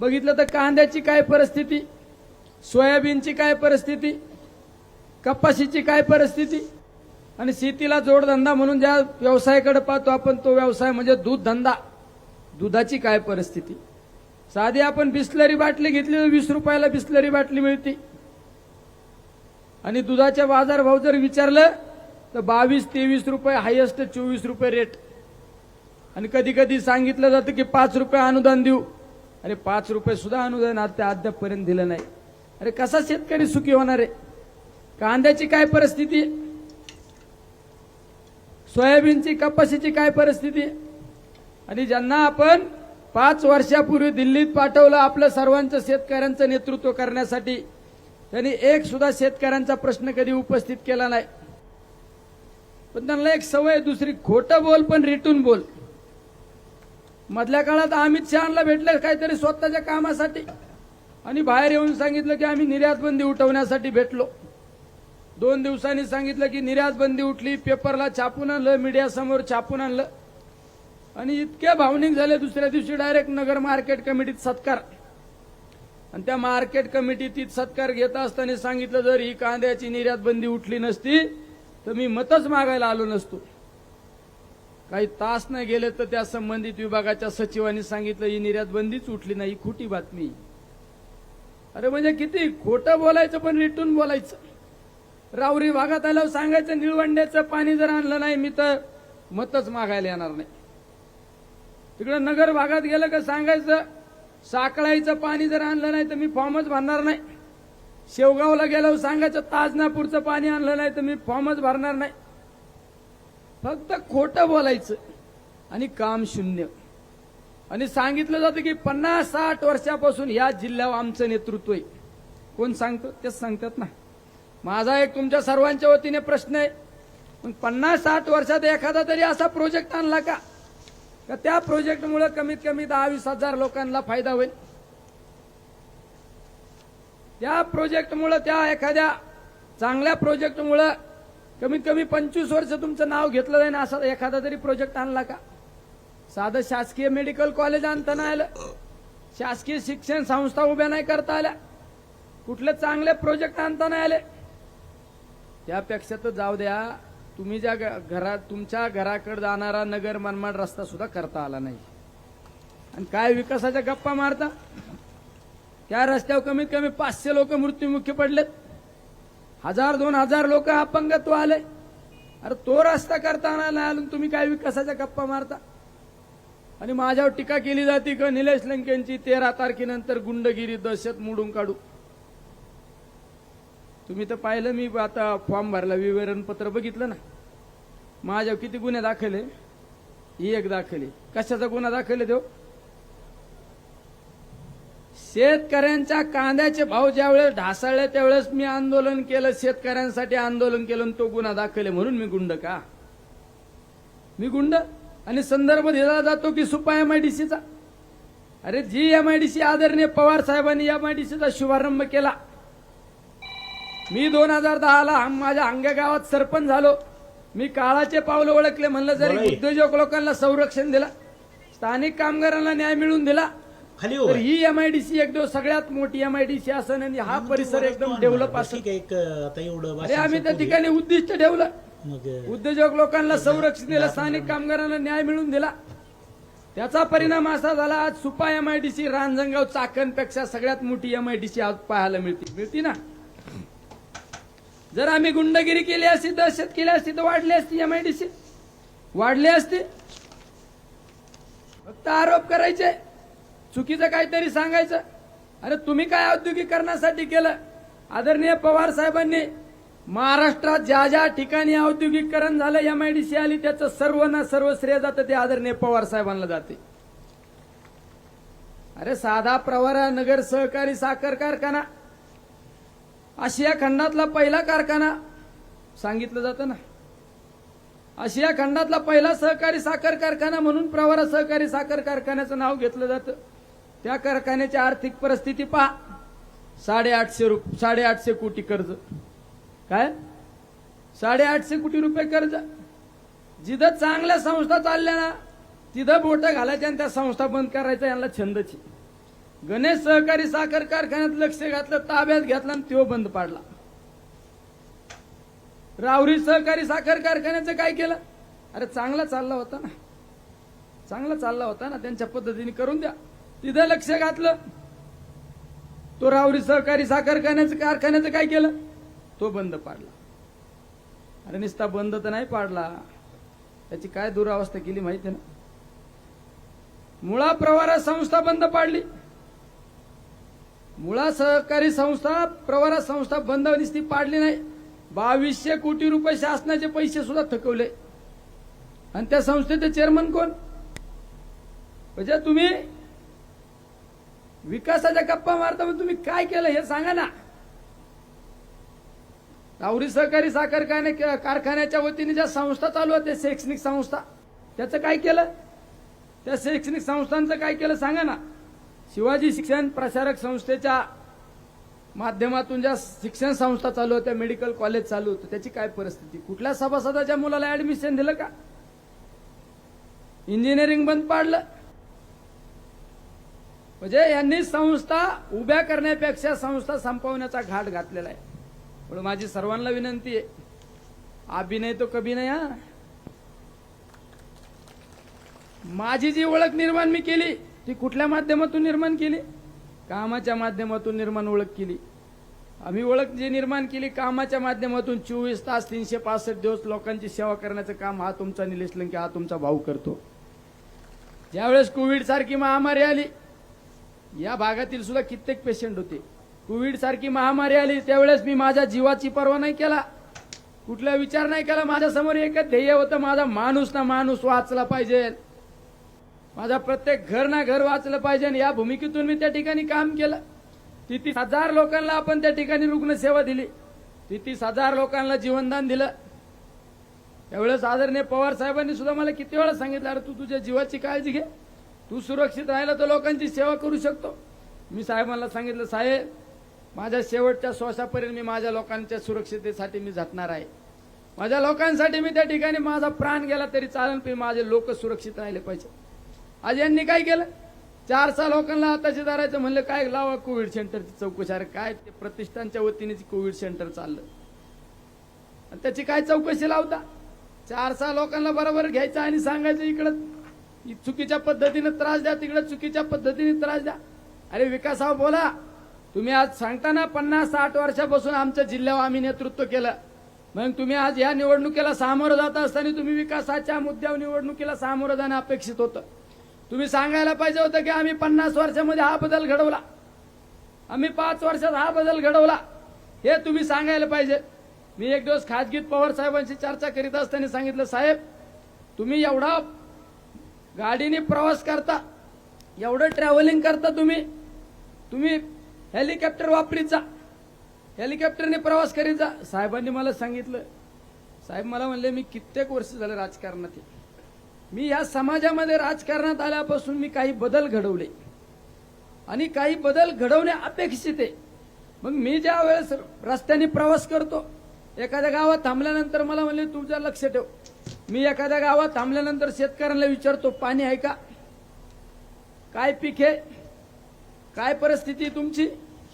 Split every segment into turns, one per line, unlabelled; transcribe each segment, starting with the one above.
बघितलं तर कांद्याची काय परिस्थिती, सोयाबीनची काय परिस्थिती, कपाशीची काय परिस्थिती, आणि शेतीला जोडधंदा म्हणून ज्या व्यवसायाकडे पाहतो आपण तो व्यवसाय म्हणजे दूध धंदा, दुधाची काय परिस्थिती. साधी आपण बिस्लरी बाटली घेतली तर 20 रुपयाला बिस्लरी बाटली मिळते, आणि दुधाच्या बाजारभाव जर विचारलं तर 22-23 रुपये, हायेस्ट 24 रुपये रेट. आणि कधी कधी सांगितलं जातं की 5 रुपये अनुदान देऊ, अरे 5 रुपये सुद्धा अनुदान अद्यापपर्यंत दिलं नाही. अरे कसा शेतकरी सुखी होणार आहे. कांद्याची काय परिस्थिती, सोयाबीनची कपाशीची काय परिस्थिती. आणि ज्यांना आपण 5 वर्षापूर्वी दिल्लीत पाठवलं आपलं सर्वांचं शेतकऱ्यांचं नेतृत्व करण्यासाठी, त्यांनी एक सुद्धा शेतकऱ्यांचा प्रश्न कधी उपस्थित केला नाही. पण त्यांना एक सवय दुसरी, खोटं बोल पण रिटून बोल. मधल्या काळात अमित शहांना भेटलं काहीतरी स्वतःच्या कामासाठी, आणि बाहेर येऊन सांगितलं की आम्ही निर्यात बंदी उठवण्यासाठी भेटलो. 2 दिवसांनी सांगितलं की निर्यात बंदी उठली, पेपरला छापून आणलं, मीडिया समोर छापून आणलं, आणि इतके भावनिक झाले. दुसऱ्या दिवशी डायरेक्ट नगर मार्केट कमिटीत सत्कार, आणि त्या मार्केट कमिटीत सत्कार घेत असताना सांगितलं जर ही कांद्याची निर्यात बंदी उठली नसती तर मी मतच मागायला आलो नसतो. काही तास नाही गेले तर त्या संबंधित विभागाच्या सचिवांनी सांगितलं ही निर्यात बंदीच उठली नाही, खोटी बातमी. अरे म्हणजे किती खोटं बोलायचं पण रिटून बोलायचं. राऊरी भागात आल्यावर सांगायचं निळवंड्याचं पाणी जर आणलं नाही मी तर मतच मागायला येणार नाही. तिकडे नगर भागात गेलं का सांगायचं साकळाईचं पाणी जर आणलं नाही तर मी फॉर्मच भरणार नाही. शेवगावला गेल्यावर सांगायचं ताजनापूरचं पाणी आणलं नाही तर मी फॉर्मच भरणार नाही. फक्त खोटं बोलायचं आणि काम शून्य. आणि सांगितलं जातं की 50-60 वर्षापासून या जिल्ह्यावर आमचं नेतृत्व आहे. कोण सांगतो? तेच सांगतात ना. माझा एक तुमच्या सर्वांच्या वतीने प्रश्न आहे, 50-60 वर्षात एखादा तरी असा प्रोजेक्ट आणला का त्या प्रोजेक्टमुळे कमीत कमी 10-20 हजार लोकांना फायदा होईल. त्या प्रोजेक्टमुळे, त्या एखाद्या चांगल्या प्रोजेक्टमुळे कमीत कमी 25 वर्ष तुमचं नाव घेतलं जाईल असा एखादा तरी प्रोजेक्ट आणला का. साधं शासकीय मेडिकल कॉलेज आणता नाही आलं, शासकीय शिक्षण संस्था उभ्या नाही करता आल्या, कुठले चांगले प्रोजेक्ट आणता नाही आले. त्यापेक्षा तर जाऊ द्या, तुम्ही ज्या घरात तुमच्या घराकडे जाणारा नगर मनमाड रस्ता सुद्धा करता आला नाही, आणि काय विकासाच्या गप्पा मारता. त्या रस्त्यावर कमीत कमी 500 लोक मृत्युमुखी पडलेत, 1000-2000 लोक अपंगत्व आले. अरे तो रस्ता करता आला नाही, तुम्ही काय विकासाच्या गप्पा मारता. आणि माझ्यावर टीका केली जाते की निलेश लंकेंची 13 तारखेनंतर गुंडगिरी दहशत मोडून काढू. तुम्ही तर पाहिलं, मी आता फॉर्म भरला, विवरणपत्र बघितलं ना, माझ्यावर किती गुन्हे दाखल आहे. ही एक दाखल आहे. कशाचा गुन्हा दाखल आहे? शेतकऱ्यांच्या कांद्याचे भाव ज्यावेळेस ढासळले त्यावेळेस मी आंदोलन केलं, शेतकऱ्यांसाठी आंदोलन केलं, तो गुन्हा दाखल आहे म्हणून मी गुंड का? मी गुंड? आणि संदर्भ दिला जातो की सुपा एमआयडीसीचा. अरे जी एमआयडीसी आदरणीय पवार साहेबांनी एमआयडीसीचा शुभारंभ केला. मी 2010ला माझ्या अंग्या गावात सरपंच झालो. मी काळाचे पावलं ओळखले, म्हणलं जरी उद्योजक लोकांना संरक्षण दिलं, स्थानिक कामगारांना न्याय मिळवून दिला, तर ही एमआयडीसी एक दिवस सगळ्यात मोठी एमआयडीसी असेल आणि हा परिसर एकदम डेव्हलप असेल. अरे आम्ही त्या ठिकाणी उद्दिष्ट ठेवलं, उद्योजक लोकांना संरक्षण दिलं, स्थानिक कामगारांना न्याय मिळवून दिला. त्याचा परिणाम असा झाला, आज सुपा एमआयडीसी रांजणगाव चाकणपेक्षा सगळ्यात मोठी एमआयडीसी आज पाहायला मिळते ना. जर आम्ही गुंडगिरी केली असती, दहशत केली असती तर वाढली असती एमआयडीसी, वाढली असती. फक्त आरोप करायचे, चुकीचं काहीतरी सांगायचं. अरे तुम्ही काय औद्योगिकरणासाठी केलं? आदरणीय पवार साहेबांनी महाराष्ट्रात ज्या ज्या ठिकाणी औद्योगिकरण झालं, एमआयडीसी आली, त्याचं सर्व ना सर्व श्रेय जातं ते आदरणीय पवार साहेबांना जाते. अरे साधा प्रवरा नगर सहकारी साखर कारखाना आशिया खंडातला पहिला कारखाना सांगितलं जातं ना. आशिया खंडातला पहिला सहकारी साखर कारखाना म्हणून प्रवरा सहकारी साखर कारखान्याचं नाव घेतलं जातं. त्या कारखान्याची आर्थिक परिस्थिती पहा, 850 कोटी कर्ज. काय 850 कोटी रुपये कर्ज. जिथं चांगल्या संस्था चालल्या ना तिथं बोटं घालायच्या आणि त्या संस्था बंद करायचा यांना छंदची. गणेश सहकारी साखर कारखान्यात लक्ष घातलं, ताब्यात घेतला आणि तो बंद पाडला. राहुरी सहकारी साखर कारखान्याचं काय केलं? अरे चांगला चालला होता ना, चांगला चालला होता ना, त्यांच्या पद्धतीने करून द्या. तिथं लक्ष घातलं, तो राहुरी सहकारी साखर कारखान्याचं काय केलं? तो बंद पाडला. अरे नुसता बंद तर नाही पाडला, त्याची काय दुरावस्था केली माहिती ना. मुळा प्रवरा संस्था बंद पाडली. मुळा सहकारी संस्था, प्रवरा संस्था बंद नुसती पाडली नाही, 2200 कोटी रुपये शासनाचे पैसे सुद्धा थकवले. आणि त्या संस्थेचे चेअरमन कोण? म्हणजे तुम्ही विकासाच्या गप्पा मारता, पण तुम्ही काय केलं हे सांगा ना. राहुरी सहकारी साखर कारखान्याच्या वतीने ज्या संस्था चालू होत्या, शैक्षणिक संस्था, त्याचं काय केलं? त्या शैक्षणिक संस्थांचं काय केलं सांगा ना. शिवाजी शिक्षण प्रसारक संस्थेच्या माध्यमातून ज्या शिक्षण संस्था चालू होत्या, मेडिकल कॉलेज चालू होतं, त्याची काय परिस्थिती? कुठल्या सभासदाच्या मुलाला ऍडमिशन दिलं का? इंजिनिअरिंग बंद पाडलं. म्हणजे यांनी संस्था उभ्या करण्यापेक्षा संस्था संपवण्याचा घाट घातलेला आहे. पण माझी सर्वांना विनंती आहे, अभिनय तो कभी नाही. हा, माझी जी ओळख निर्माण मी केली ती कुठल्या माध्यमातून निर्माण केली? कामाच्या माध्यमातून निर्माण ओळख केली. आम्ही ओळख जी निर्माण केली कामाच्या माध्यमातून, 24 तास 365 दिवस लोकांची सेवा करण्याचं काम हा तुमचा निलेश लंके, हा तुमचा भाऊ करतो. ज्यावेळेस कोविड सारखी महामारी आली, या भागातील सुद्धा कित्येक पेशंट होते, कोविड सारखी महामारी आली, त्यावेळेस मी माझ्या जीवाची पर्वा नाही केला, कुठला विचार नाही केला. माझ्या समोर एकच ध्येय होतं, माझा माणूस ना माणूस वाचला पाहिजे, माझा प्रत्येक घर ना घर वाचलं पाहिजे. या भूमिकेतून मी त्या ठिकाणी काम केलं. 33,000 लोकांना आपण त्या ठिकाणी रुग्णसेवा दिली, 33,000 लोकांना जीवनदान दिलं. त्यावेळेस आदरणीय पवार साहेबांनी सुद्धा मला किती वेळा सांगितलं, अरे तू तुझ्या जीवाची काळजी घे, तू सुरक्षित राहिला तर लोकांची सेवा करू शकतो. मी साहेबांना सांगितलं, साहेब माझ्या शेवटच्या श्वासापर्यंत मी माझ्या लोकांच्या सुरक्षिततेसाठी मी झटणार आहे. माझ्या लोकांसाठी मी त्या ठिकाणी माझा प्राण गेला तरी चालेल, पण माझे लोक सुरक्षित राहिले पाहिजे. आज यांनी काय केलं? 400 लोकांना आताशी धरायचं म्हणलं, काय लावा कोविड सेंटरची चौकशी. अरे काय ते प्रतिष्ठानच्या वतीने कोविड सेंटर चाललं, आणि त्याची काय चौकशी लावता? 400 लोकांना बरोबर घ्यायचं आणि सांगायचं इकडं चुकीच्या पद्धतीने त्रास द्या, तिकडे चुकीच्या पद्धतीने त्रास द्या. अरे विकासावर बोला. तुम्ही आज सांगता ना 50-60 वर्षापासून आमच्या जिल्ह्यावर आम्ही नेतृत्व केलं, मग तुम्ही आज या निवडणुकीला सामोरं जात असताना तुम्ही विकासाच्या मुद्द्यावर निवडणुकीला सामोरं जाणं अपेक्षित होतं. तुम्ही सांगायला पाहिजे होतं की आम्ही 50 वर्षामध्ये हा बदल घडवला, आम्ही 5 वर्षात हा बदल घडवला, हे तुम्ही सांगायला पाहिजे. मी एक दिवस खाजगीत पवार साहेबांशी चर्चा करीत असताना सांगितलं, साहेब तुम्ही एवढा गाडीने प्रवास करता, एवढं ट्रॅव्हलिंग करता, तुम्ही हेलिकॉप्टर वापरीत जा, हेलिकॉप्टरने प्रवास करीत जा. साहेबांनी मला सांगितलं, साहेब मला म्हणले मी कित्येक वर्ष झालं राजकारणात आहे, मी या समाजामध्ये राजकारणात आल्यापासून मी काही बदल घडवले आणि काही बदल घडवणे अपेक्षित आहे. मग मी ज्या वेळेस रस्त्याने प्रवास करतो, एखाद्या गावात थांबल्यानंतर मला म्हणले तुझं लक्ष ठेव, मी एखाद्या गावात थांबल्यानंतर शेतकऱ्यांना विचारतो पाणी आहे का, काय पीक आहे, काय परिस्थिती तुमची,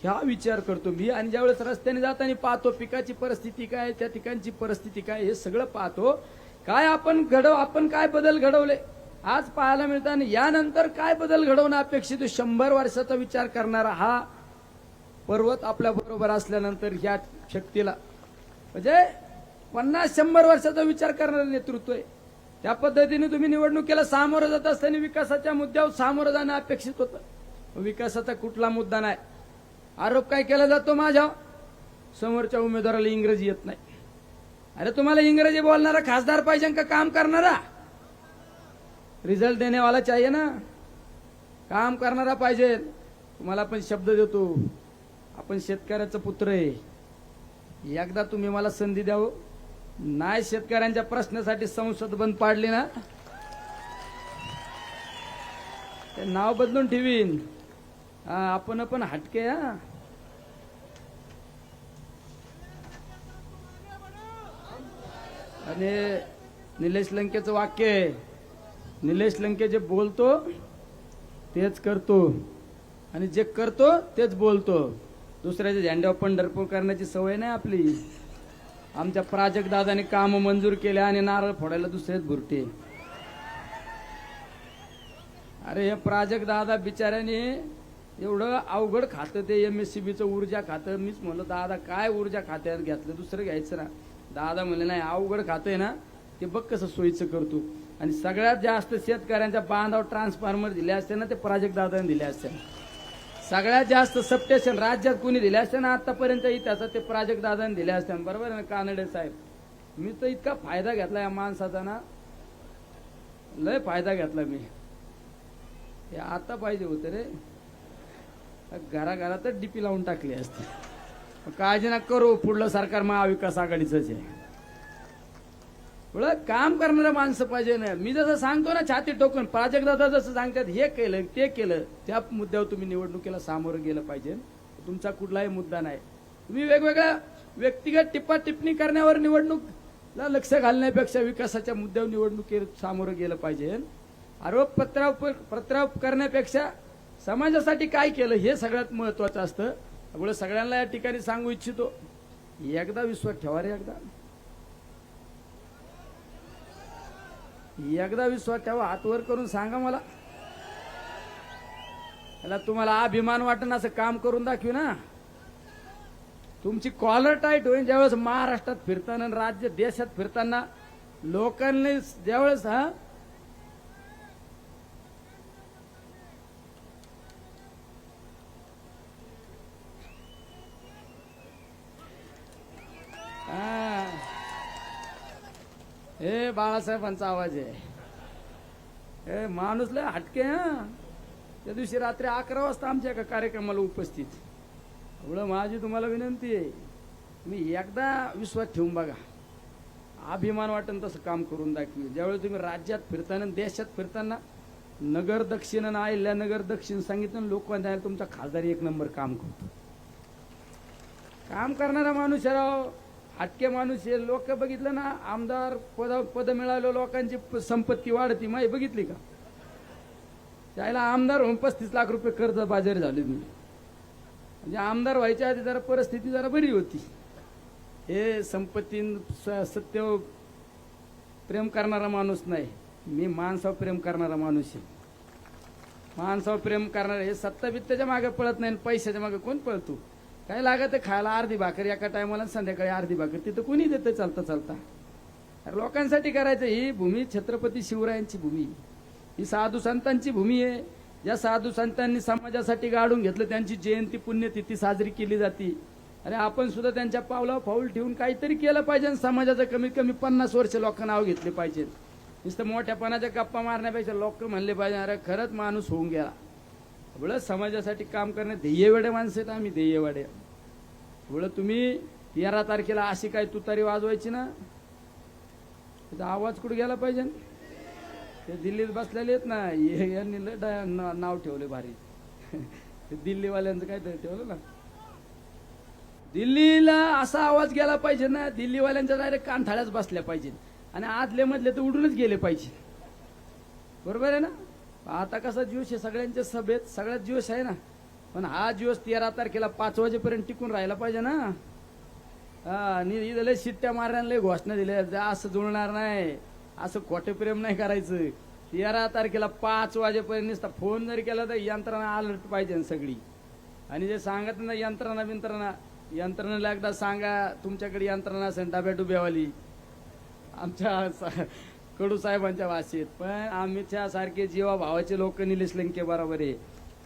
ह्या विचार करतो मी. आणि ज्यावेळेस रस्त्याने जाताना पाहतो पिकाची परिस्थिती काय, त्या ठिकाणची परिस्थिती काय, हे सगळं पाहतो. काय आपण काय बदल घडवले आज पाहायला मिळतं, आणि यानंतर काय बदल घडवणं अपेक्षित. 100 वर्षाचा विचार करणारा हा पर्वत आपल्या बरोबर असल्यानंतर ह्या शक्तीला म्हणजे 50-100 वर्षाचा विचार करणारं नेतृत्व आहे. त्या पद्धतीने तुम्ही निवडणुकीला सामोरं जात असताना विकासाच्या मुद्द्यावर सामोरं जाणं अपेक्षित होतं. विकासाचा कुठला मुद्दा नाही. आरोप काय केला जातो माझ्या समोरच्या उमेदवाराला इंग्रजी येत नाही. अरे तुम्हाला इंग्रजी बोलणारा खासदार पाहिजे का काम करणारा? रिझल्ट देने वाला चाहिए ना, काम करणारा पाहिजे. तुम्हाला पण शब्द देतो, आपण शेतकऱ्याचा पुत्र आहे, एकदा तुम्ही मला संधी द्यावं. नाही शेतकऱ्यांच्या प्रश्नासाठी संसद बंद पाडली ना, ते नाव बदलून ठेवीन. आपण पण हटके. आणि निलेश लंकेचं वाक्य आहे, निलेश लंके जे बोलतो तेच करतो. आणि जे करतो तेच बोलतो. दुसऱ्याच्या झेंड्यावर पंढरपूर करण्याची सवय नाही आपली. आमच्या प्राजक्त दादाने काम मंजूर केले आणि नारळ फोडायला दुसरेच भुरटे. अरे हे प्राजक्त दादा बिचाऱ्याने एवढं अवघड खातं ते MSCBचं ऊर्जा खातं. मीच म्हणलं दादा काय ऊर्जा खात्यात घेतलं, दुसरं घ्यायचं ना. दादा म्हणले नाही अवघड खातं आहे ना ते बघ कसं सोयीचं करतो. आणि सगळ्यात जास्त शेतकऱ्यांच्या बांधावर ट्रान्सफॉर्मर दिले असते ना ते प्राजक्त दादाने दिले असते. सगळ्यात जास्त सबस्टेशन राज्यात कुणी दिले असते ना आतापर्यंत इतिहासात ते प्राजक्त दादाने दिले असते. बरोबर आहे ना कानडे साहेब. मी तर इतका फायदा घेतला या माणसाचा ना, लय फायदा घेतला मी. हे आता पाहिजे होतं रे, घराघरातच डीपी लावून टाकली असते. काळजी नका करू, पुढलं सरकार महाविकास आघाडीच आहे. काम करणारं माणसं पाहिजे ना. मी जसं सांगतो ना छाती टोकून, प्राजक्त दादा जसं सांगतात हे केलं ते केलं, त्या मुद्द्यावर तुम्ही निवडणुकीला सामोरं गेलं पाहिजे. तुमचा कुठलाही मुद्दा नाही. तुम्ही वेगवेगळ्या व्यक्तिगत टिप्पा टिप्पणी करण्यावर निवडणूकला लक्ष घालण्यापेक्षा विकासाच्या मुद्द्यावर निवडणुकीत सामोरं गेलं पाहिजे. आरोप प्रत्यारोप करण्यापेक्षा समाजासाठी काय केलं हे सगळ्यात महत्वाचं असतं. त्यामुळे सगळ्यांना या ठिकाणी सांगू इच्छितो, एकदा विश्वास ठेवा रे. एकदा विश्वास ठेवा. हात वर करून सांगा मला. त्याला तुम्हाला अभिमान वाटण असं काम करून दाखवू ना. तुमची कॉलर टाईट होईल ज्यावेळेस महाराष्ट्रात फिरताना, राज्य देशात फिरताना लोकांनी ज्यावेळेस हे बाळासाहेबांचा आवाज आहे. हे माणूस लय हटके. त्या दिवशी रात्री 11 वाजता आमच्या एका कार्यक्रमाला उपस्थित. एवढं माझी तुम्हाला विनंती आहे, तुम्ही एकदा विश्वास ठेवून बघा. अभिमान वाटन तसं काम करून दाखवी. ज्यावेळी तुम्ही राज्यात फिरताना, देशात फिरताना नगर दक्षिण आणि अहिल्यानगर दक्षिण सांगितलं, लोक म्हणतात तुमचा खासदार एक नंबर काम करतो. काम करणारा माणूस राव, हटके माणूस आहे. लोक बघितलं ना, आमदार पद मिळालं, लोकांची संपत्ती वाढती. माही बघितली का? त्याला आमदार होऊन 35 लाख रुपये कर्ज बाजारी झाले मी. म्हणजे आमदार व्हायच्या आधी जरा परिस्थिती जरा बरी होती. हे संपत्ती सत्य प्रेम करणारा माणूस नाही. मी माणसावर प्रेम करणारा माणूस आहे. माणसावर प्रेम करणारा. हे सत्ता बित्त्याच्या मागे पळत नाही, पैशाच्या मागे कोण पळतो? काय लागत खायला अर्धी भाकर एका टायमाला, संध्याकाळी अर्धी भाकर तिथं कोणी देतं चालता चालता. लोकांसाठी करायचं. ही भूमी छत्रपती शिवरायांची भूमी, ही साधू संतांची भूमी आहे. ज्या साधू संतांनी समाजासाठी गाडून घेतलं त्यांची जयंती पुण्यतिथी साजरी केली जाते. आणि आपण सुद्धा त्यांच्या पावलावर पाऊल ठेवून काहीतरी केलं पाहिजे. समाजाचं कमीत कमी 50 वर्ष लोकांना नाव घेतले पाहिजे. नुसतं मोठ्यापणाच्या गप्पा मारण्यापेक्षा लोक म्हणले पाहिजे अरे खरंच माणूस होऊन गेला. एवढं समाजासाठी काम करणे ध्येयवाडे माणसं आहेत आम्ही. ध्येयवाडे. एवढं तुम्ही 13 तारखेला अशी काय तुतारी वाजवायची ना, त्याचा आवाज कुठे गेला पाहिजे. ते दिल्लीत बसलेले आहेत ना, यांनी नाव ठेवले भारी. दिल्लीवाल्यांचं काहीतरी ठेवलं ना, दिल्लीला असा आवाज गेला पाहिजे ना. दिल्लीवाल्यांच्या डायरेक्ट कानथाळ्याच बसल्या पाहिजे आणि आदले मधले तर उडूनच गेले पाहिजे. बरोबर आहे ना. आता कसा जोश आहे सगळ्यांच्या सभेत, सगळ्यात जोश आहे ना. पण हा दिवस 13 तारखेला 5 वाजेपर्यंत टिकून राहायला पाहिजे ना. लय शिट्ट्या मारण्याला लय घोषणा दिल्या, असं जुळणार नाही, असं खोटे प्रेम नाही करायचं. 13 तारखेला 5 वाजेपर्यंत नुसता फोन जरी केला तर यंत्रणा अलर्ट पाहिजे सगळी. आणि जे सांगत ना यंत्रणेला एकदा सांगा तुमच्याकडे यंत्रणा असेल डब्या डुब्यावाली, आमच्या कडू साहेबांच्या भाषेत. पण आमच्या सारखे जीवा भावाचे लोक निलेश लंके बरोबर आहे.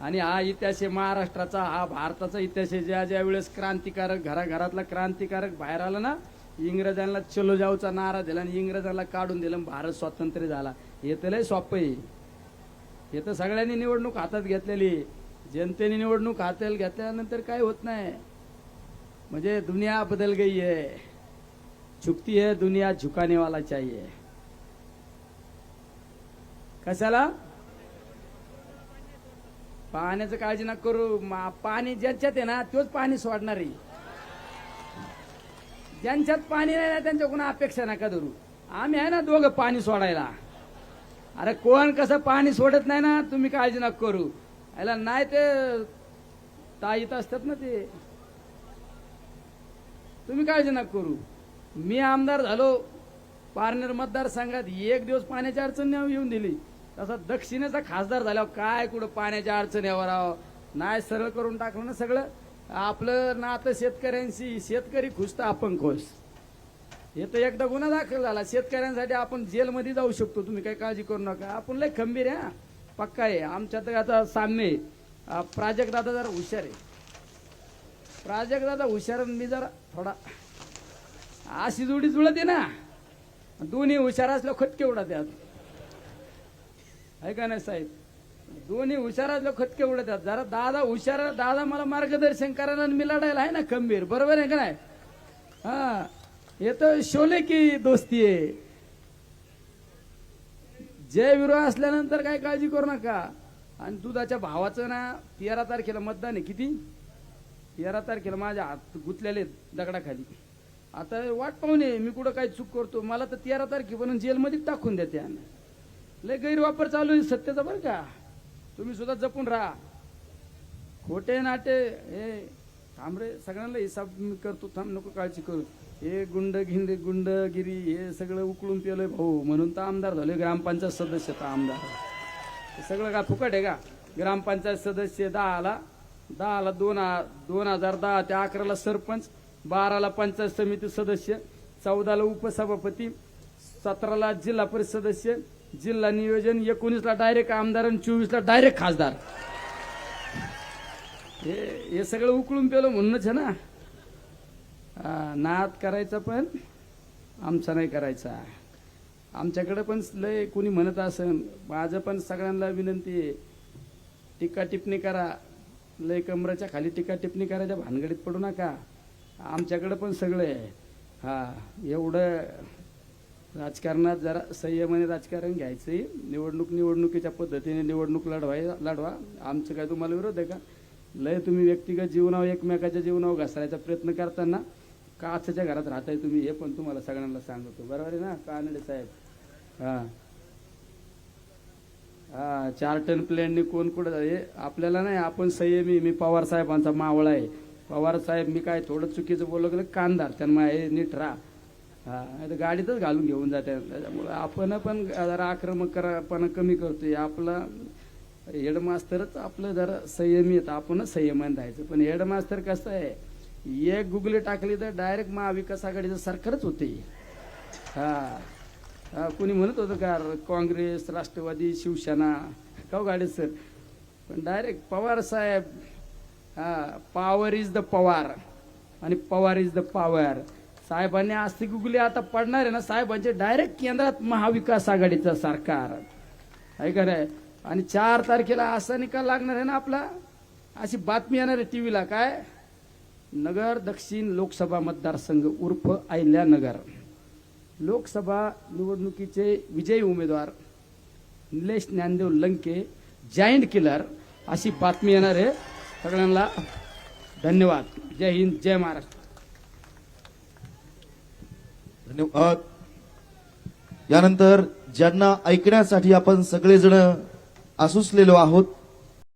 आणि हा इतिहास आहे महाराष्ट्राचा, हा भारताचा इतिहास आहे. ज्या ज्या वेळेस क्रांतिकारक घराघरातला क्रांतिकारक बाहेर आला ना, इंग्रजांना चलो जाऊचा नारा दिला आणि इंग्रजांना काढून दिलं, भारत स्वातंत्र्य झाला. हे तर लय सोपं आहे. हे तर सगळ्यांनी निवडणूक हातात घेतलेली. जनतेने निवडणूक हातात घेतल्यानंतर काय होत नाही. म्हणजे दुनिया बदल गई है, झुकती है दुनिया, झुकाने वाला चाहिए. कशाला? पाण्याचं काळजी नका करू. पाणी ज्यांच्यात आहे ना तोच पाणी सोडणार आहे. ज्यांच्यात पाणी नाही ना त्यांच्याकडून अपेक्षा नका धरू. आम्ही आहे ना दोघं पाणी सोडायला. अरे कोण कसं पाणी सोडत नाही ना, तुम्ही काळजी नका करू. याला नाही ते ताईत असतात ना ते. तुम्ही काळजी नका करू. मी आमदार झालो पारनेर मतदारसंघात, एक दिवस पाण्याची अडचण नाही येऊन दिली. तसा दक्षिणेचा खासदार झाल्यावर काय कुठं पाण्याच्या अडचणीवर राहावं, नाही सरळ करून टाकलं ना सगळं. आपलं नातं शेतकऱ्यांशी, शेतकरी खुश तर आपण खुश. हे तर एकदा गुन्हा दाखल झाला शेतकऱ्यांसाठी, आपण जेलमध्ये जाऊ शकतो. तुम्ही काही काळजी करू नका. आपण लय खंबीर आहे, पक्का आहे. आमच्या तर आता सामने प्राजक्त दादा जरा हुशार आहे. प्राजक्त दादा हुशार आणि मी जरा थोडा अशी जोडी जुळते ना. दोन्ही हुशार असल्या खटके उडतात, आहे का नाही साहेब? दोन्ही हुशार असल्या खटके उडतात. जरा दादा हुशार, दादा मला मार्गदर्शन करायला आणि मी लढायला आहे ना खंबीर. बरोबर आहे का नाही? हा, हे तर शोले की दोस्ती आहे. जय विरोध असल्यानंतर काय काळजी करू नका. आणि दुधाच्या भावाचं ना 13 तारखेला मतदान आहे. किती? 13 तारखेला माझ्या हात गुंतलेले दगडाखाली. आता वाट पाहुणे मी कुठं काय चूक करतो, मला तर 13 तारखेपर्यंत जेलमध्ये टाकून देते. लय गैरवापर चालू आहे सत्तेचा बरं का. तुम्ही सुद्धा जपून राहा. खोटे नाटे हे थांब रे, सगळ्यांना हिसाब मी करतो, थांब, नको काळजी करू. हे गुंडगिरी हे सगळं उकळून पेलोय भाऊ, म्हणून तर आमदार झालोय. ग्रामपंचायत सदस्य तर आमदार, हे सगळं का फुकट आहे का? ग्रामपंचायत सदस्य 10ला 2010 ते 11ला सरपंच, 12ला पंचायत समिती सदस्य, 14ला उपसभापती, 17ला जिल्हा परिषद सदस्य, जिल्हा नियोजन, 19ला डायरेक्ट आमदार आणि 24ला डायरेक्ट खासदार. हे सगळं उकळून पेलो म्हणूनच आहे ना. नाद करायचा पण आमचा नाही करायचा. आमच्याकडे पण लय कोणी म्हणत असेल, माझं पण सगळ्यांना विनंती आहे, टीका टिप्पणी करा. लय कमराच्या खाली टीका टिप्पणी करायच्या भानगडीत पडू नका. आमच्याकडे पण सगळं आहे. हा, एवढं राजकारणात जरा संयमाने राजकारण घ्यायचंय. निवडणुकीच्या पद्धतीने निवडणूक लढवा. आमचं काय तुम्हाला विरोध आहे का? लय तुम्ही व्यक्तिगत जीवनावर एकमेकाच्या जीवनावर घसरायचा प्रयत्न करताना काचच्या घरात राहताय तुम्ही, हे पण तुम्हाला सगळ्यांना सांगतो. बरोबर आहे ना कानडे साहेब? हा हा, 4 टन प्लॅनने कोण कुठं हे आपल्याला नाही. आपण संयमी. मी पवार साहेबांचा मावळा आहे. पवार साहेब, मी काय थोडं चुकीचं बोललो गेलं कांदार त्यांना हे नीट राहा. हा, गाडीतच घालून घेऊन जाते. त्याच्यामुळे आपण पण जरा आक्रमकपणा कमी करतोय. आपला हेडमास्तरच आपलं जरा संयमी येतं, आपणच संयमान राहायचं. पण हेडमास्तर कसं आहे, एक गुगली टाकली तर डायरेक्ट महाविकास आघाडीचं सरकारच होते. हा, कोणी म्हणत होतं का काँग्रेस, राष्ट्रवादी, शिवसेना, का गाडी सर, पण डायरेक्ट पवार साहेब. हा, पॉवर इज द पवार आणि पवार इज द पॉवर. साहेबांनी आस्ती गुगली आता पडणार आहे ना, साहेबांचे डायरेक्ट केंद्रात महाविकास आघाडीचं सरकार आहे का नाही? आणि 4 तारखेला असा निकाल लागणार आहे ना आपला, अशी बातमी येणार आहे टीव्हीला. काय? नगर दक्षिण लोकसभा मतदारसंघ उर्फ अहिल्यानगर लोकसभा निवडणुकीचे विजयी उमेदवार निलेश ज्ञानदेव लंके जायंट किलर, अशी बातमी येणार आहे. सगळ्यांना धन्यवाद. जय हिंद, जय महाराष्ट्र.
धन्यवाद. यानंतर ज्यांना ऐकण्यासाठी आपण सगळेजण आसुसलेलो आहोत